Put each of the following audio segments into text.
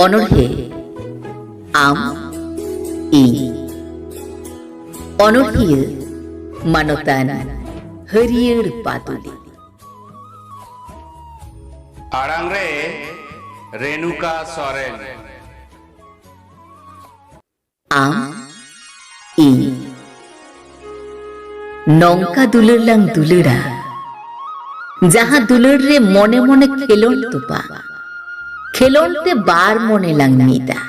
অনর্হে আম inch অনর্হিয়া মানতান হরিয়র বাদলি আড়াং রে রেনুকা সরেন আম inch নৌকা দুলরলাং দুলরা যাহা দুলর রে মনে মনে খেলন তোপা খেলনতে বার মনে লাং মিদা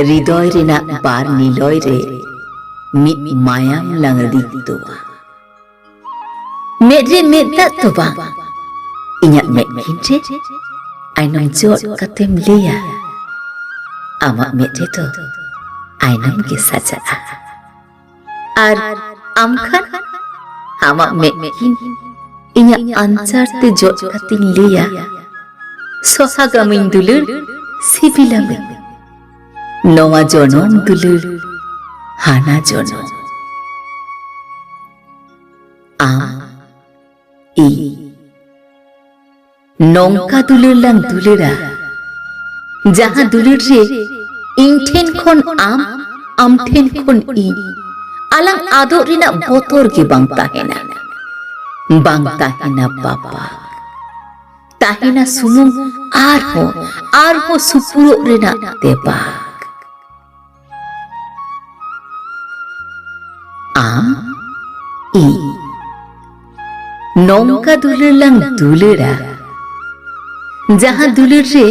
হৃদয় রে না বার নিলয় রে মিত মায়াম লাং রিক্তোয়া মেদ রে মেদা তোবা ইঞাক মেদ কিনরে আইনম জট কাতেম লিয়া আমাক মেদ রে তো আইনম গে সাজা আর আমখান amak mekin inya ancar te jot kating liya sohagamin dulur sibilamin noa jonom dulur hana jonom am i nongka dulur lang dulura jaha dulur re inten khon am ten khon i alang adok rina botor ge bang tahena papa tahena sumung arho supuro rina tebak am i nongka dulur lang dulura jaha dulur re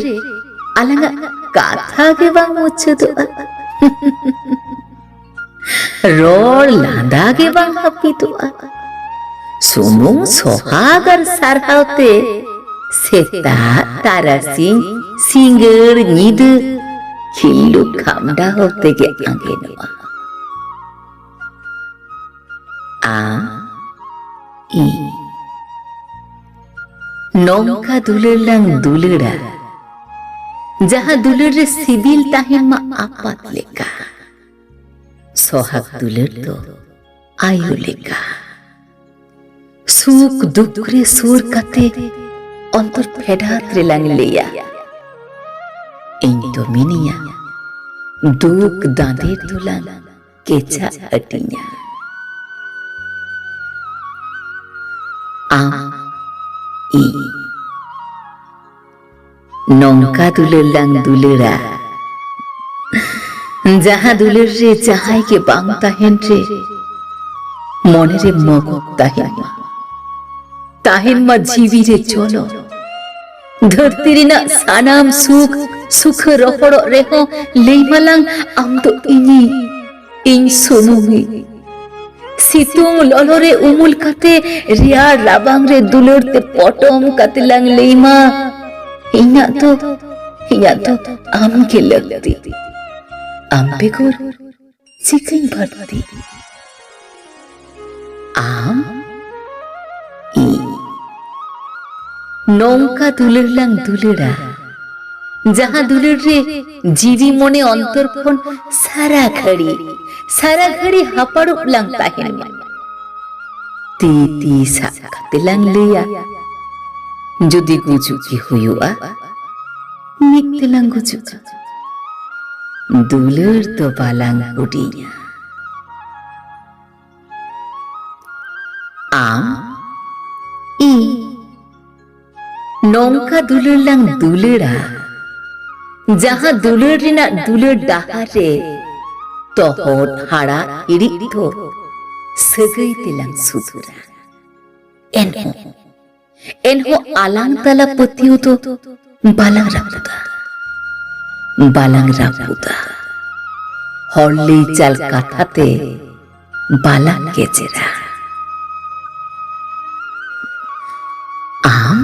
alanga katha ge bang muchdoa rol landa ge bang hapitoa sumung sohagar sarhaute seta tarasing singer nyidu hillu khamda hote ge angenoa a i nongka dulur lang dulura jaha dulur re sibil tahen ma apat leka sohag dulur to ayu leka সুখ দুঃখ রে সুর কাতে অন্তর ফেডাত রে lung লিয়া in তো মিনিয়া দুঃখ দাঁদে তুলাং কেচা আটিয়া আম ই নৌকা দুলর লাং দুলরা যাহা দুলর রে যাহাই কে বাং তাহেন রে মনে রে মগক তাহেন তাহেন মা জীবী রে চলো ধরতি রে না সানাম সুখ সুখ রহড় রেহ লেইমালাং আম তো ইন সুমুমি সিতুং ললরে উমুল কাতে রিয়ার রাবাং রে দুলরতে পটম কাতে লাং লেইমা ইনা তো আম কে লাগতি আম বেগর চিকেন ভর্তি আম ই নৌকা দুলর লাং দুলরা যাহা দুলর রে জীবী মনে অন্তর্ক্ষণ সারা ঘড়ি হাপাড়ুপ লাং তাহেন তি সাকাতে লাং লিয়া যদি গুজুকি হইয়া মিকতে লাং গুজু দুলর তো পালাং উড়িয়া আম ই নৌকা দুলর লাং দুলরা যাহা দুলর রিনা দুলর ডাহারে তহট হাড়া ইরিক্ত সগৈতে লাং সুদুরা এনহো আলাং তালা পতিও তো বালাং রাপুদা হরলি চাল কাঠাতে বালাং কেচেরা আম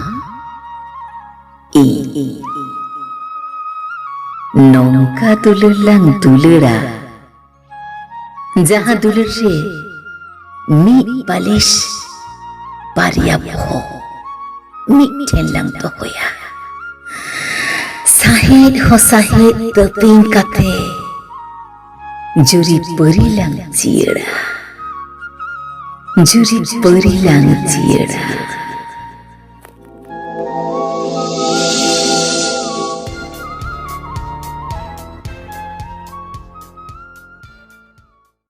ই নৌকা দুলর লাং দুলরা যাহা দুলর রে মি বালিশ পারিয়া ভো মিঠেন লাং তো হইয়া সাহেদ তপিং কাতে জুরি পরি লাং চিয়েড়া